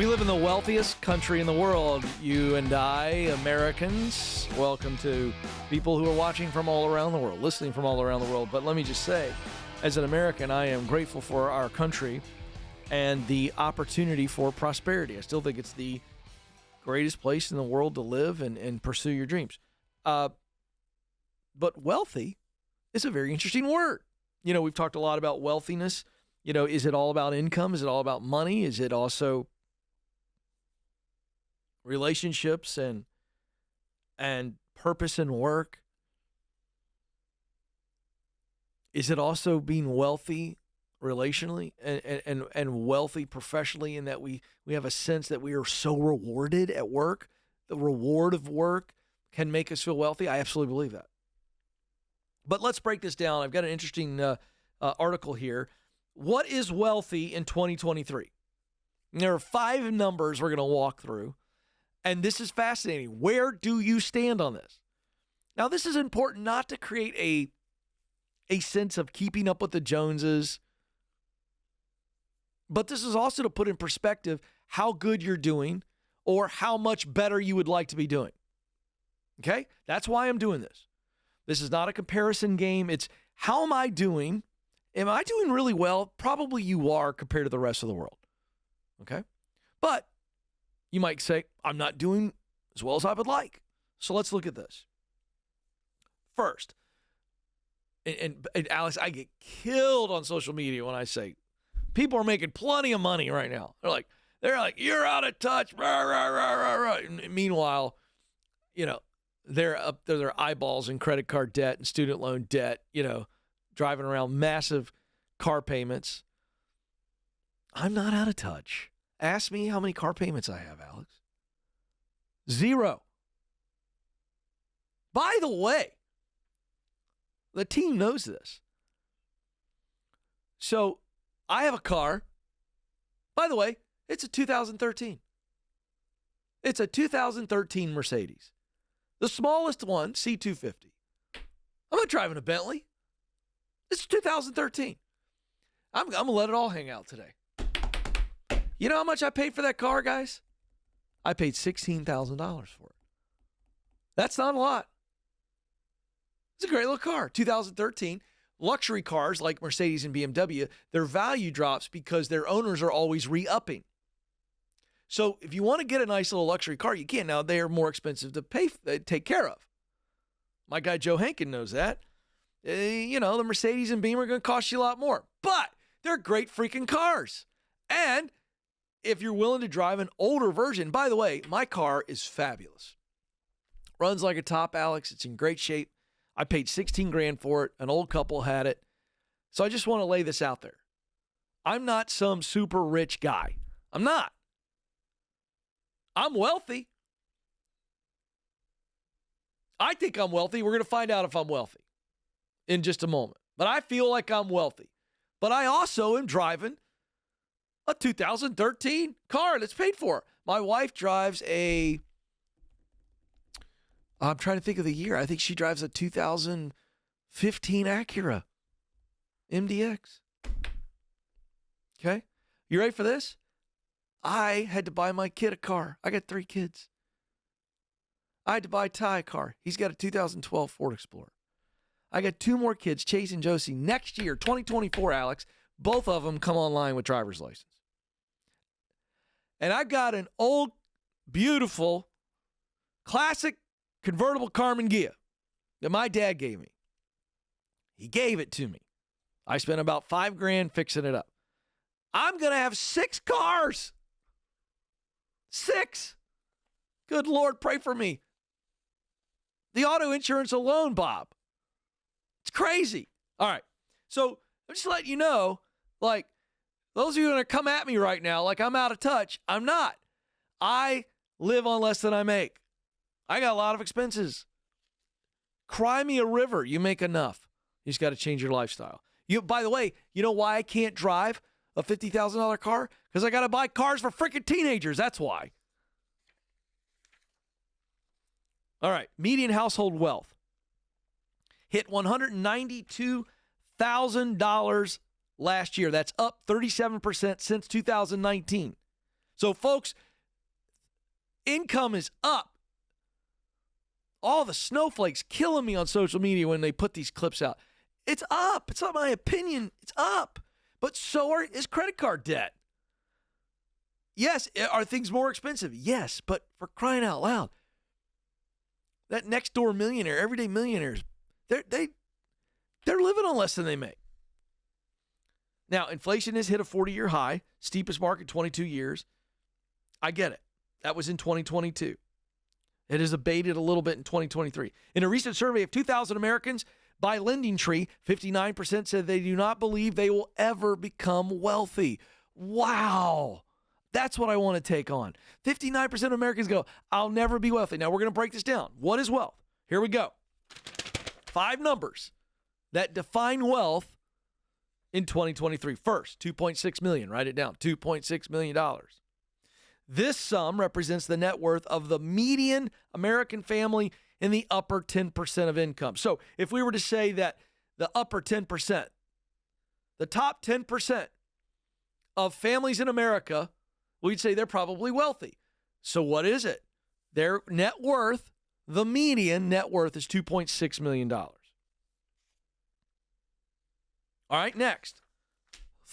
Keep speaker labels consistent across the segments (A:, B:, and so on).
A: We live in the wealthiest country in the world, you and I, Americans. Welcome to people who are watching from all around the world, listening from all around the world. But let me just say, as an American, I am grateful for our country and the opportunity for prosperity. I still think it's the greatest place in the world to live and pursue your dreams. But wealthy is a very interesting word. You know, we've talked a lot about wealthiness. You know, is it all about income? Is it all about money? Is it also relationships and purpose and work? Is it also being wealthy relationally and wealthy professionally, in that we have a sense that we are so rewarded at work? The reward of work can make us feel wealthy. I absolutely believe that. But let's break this down. I've got an interesting article here. What is wealthy in 2023? And there are 5 numbers we're going to walk through. And this is fascinating. Where do you stand on this? Now, this is important not to create a sense of keeping up with the Joneses, but this is also to put in perspective how good you're doing or how much better you would like to be doing. Okay? That's why I'm doing this. This is not a comparison game. It's how am I doing? Am I doing really well? Probably you are compared to the rest of the world. Okay? But you might say, I'm not doing as well as I would like. So let's look at this. First, and Alex, I get killed on social media when I say people are making plenty of money right now. They're like, you're out of touch. Rah, rah, rah, rah, rah. And meanwhile, you know, they're up to their eyeballs in credit card debt and student loan debt, you know, driving around massive car payments. I'm not out of touch. Ask me how many car payments I have, Alex. 0. By the way, the team knows this. So I have a car. By the way, it's a 2013. It's a 2013 Mercedes. The smallest one, C250. I'm not driving a Bentley. It's 2013. I'm going to let it all hang out today. You know how much I paid for that car, guys? I paid $16,000 for it. That's not a lot. It's a great little car. 2013. Luxury cars like Mercedes and BMW, their value drops because their owners are always re-upping. So if you want to get a nice little luxury car, you can. Now, they are more expensive to take care of. My guy Joe Hankin knows that. You know, the Mercedes and Beamer are going to cost you a lot more. But they're great freaking cars. And if you're willing to drive an older version, by the way, my car is fabulous. Runs like a top, Alex. It's in great shape. I paid $16,000 for it. An old couple had it. So I just want to lay this out there. I'm not some super rich guy. I'm not. I'm wealthy. I think I'm wealthy. We're going to find out if I'm wealthy in just a moment. But I feel like I'm wealthy. But I also am driving a 2013 car that's paid for. My wife drives I'm trying to think of the year. I think she drives a 2015 Acura MDX. Okay? You ready for this? I had to buy my kid a car. I got 3 kids. I had to buy Ty a car. He's got a 2012 Ford Explorer. I got 2 more kids, Chase and Josie. Next year, 2024, Alex, both of them come online with driver's license. And I've got an old, beautiful, classic convertible Carmen Ghia that my dad gave me. He gave it to me. I spent about $5,000 fixing it up. I'm going to have 6 cars. 6. Good Lord, pray for me. The auto insurance alone, Bob. It's crazy. All right. So I'm just letting you know, like, those of you who are going to come at me right now like I'm out of touch, I'm not. I live on less than I make. I got a lot of expenses. Cry me a river. You make enough. You just got to change your lifestyle. By the way, you know why I can't drive a $50,000 car? Because I got to buy cars for freaking teenagers. That's why. All right. Median household wealth hit $192,000 last year. That's up 37% since 2019. So, folks, income is up. All the snowflakes killing me on social media when they put these clips out. It's up. It's not my opinion. It's up. But so is credit card debt. Yes, are things more expensive? Yes, but for crying out loud, that next door millionaire, everyday millionaires, they're living on less than they make. Now, inflation has hit a 40-year high, steepest mark in 22 years. I get it. That was in 2022. It has abated a little bit in 2023. In a recent survey of 2,000 Americans by LendingTree, 59% said they do not believe they will ever become wealthy. Wow. That's what I want to take on. 59% of Americans go, I'll never be wealthy. Now, we're going to break this down. What is wealth? Here we go. 5 numbers that define wealth in 2023. First, $2.6 million. Write it down. $2.6 million. This sum represents the net worth of the median American family in the upper 10% of income. So if we were to say that the upper 10%, the top 10% of families in America, we'd say they're probably wealthy. So what is it? Their net worth, the median net worth is $2.6 million. All right, next,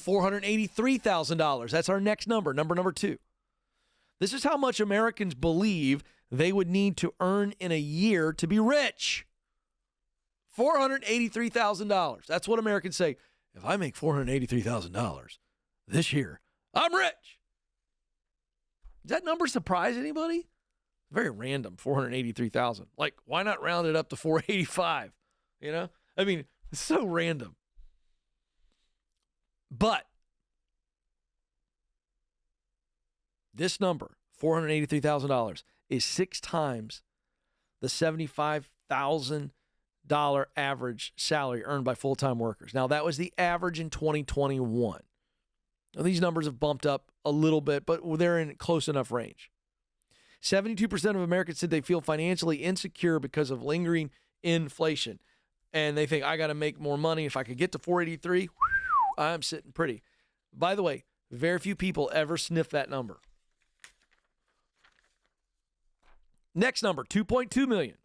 A: $483,000. That's our next number, number 2. This is how much Americans believe they would need to earn in a year to be rich. $483,000. That's what Americans say. If I make $483,000 this year, I'm rich. Does that number surprise anybody? Very random, 483,000. Like, why not round it up to 485? You know? I mean, it's so random. But this number, $483,000, is 6 times the $75,000 average salary earned by full-time workers. Now, that was the average in 2021. Now, these numbers have bumped up a little bit, but they're in close enough range. 72% of Americans said they feel financially insecure because of lingering inflation. And they think, I got to make more money. If I could get to 483, I'm sitting pretty. By the way, very few people ever sniff that number. Next number, $2.2 million.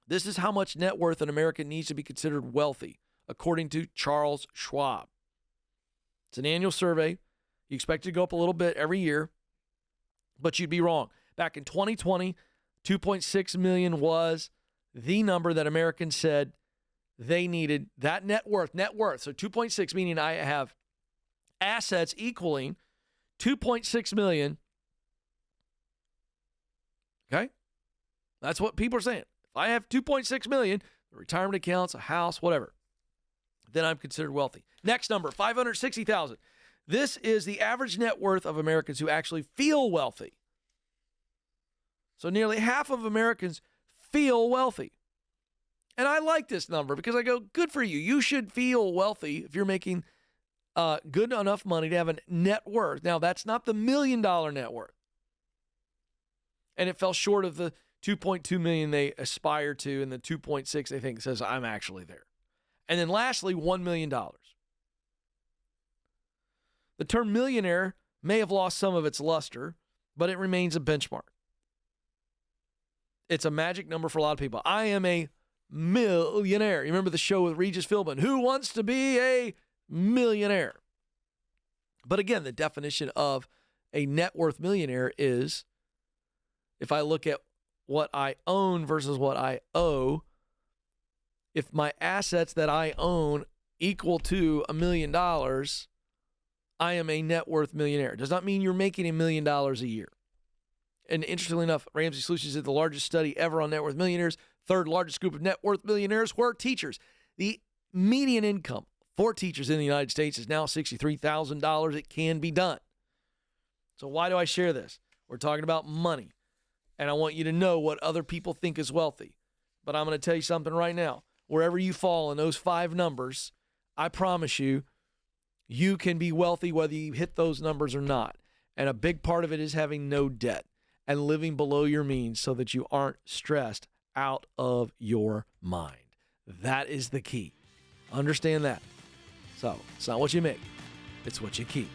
A: This is how much net worth an American needs to be considered wealthy, according to Charles Schwab. It's an annual survey. You expect it to go up a little bit every year, but you'd be wrong. Back in 2020, 2.6 million was the number that Americans said they needed. That net worth. So 2.6 meaning I have assets equaling 2.6 million. Okay? That's what people are saying. If I have 2.6 million, retirement accounts, a house, whatever, then I'm considered wealthy. Next number, 560,000. This is the average net worth of Americans who actually feel wealthy. So nearly half of Americans feel wealthy. And I like this number because I go, good for you. You should feel wealthy if you're making good enough money to have a net worth. Now, that's not the $1 million net worth. And it fell short of the 2.2 million they aspire to, and the 2.6 they think says I'm actually there. And then lastly, $1 million. The term millionaire may have lost some of its luster, but it remains a benchmark. It's a magic number for a lot of people. I am a millionaire. You remember the show with Regis Philbin? Who wants to be a millionaire? But again, the definition of a net worth millionaire is, if I look at what I own versus what I owe, if my assets that I own equal to $1 million, I am a net worth millionaire. It does not mean you're making $1 million a year. And interestingly enough, Ramsey Solutions did the largest study ever on net worth millionaires. Third largest group of net worth millionaires were teachers. The median income for teachers in the United States is now $63,000. It can be done. So why do I share this? We're talking about money. And I want you to know what other people think is wealthy. But I'm going to tell you something right now. Wherever you fall in those 5 numbers, I promise you, you can be wealthy whether you hit those numbers or not. And a big part of it is having no debt and living below your means so that you aren't stressed out of your mind. That is the key. Understand that. So it's not what you make, it's what you keep.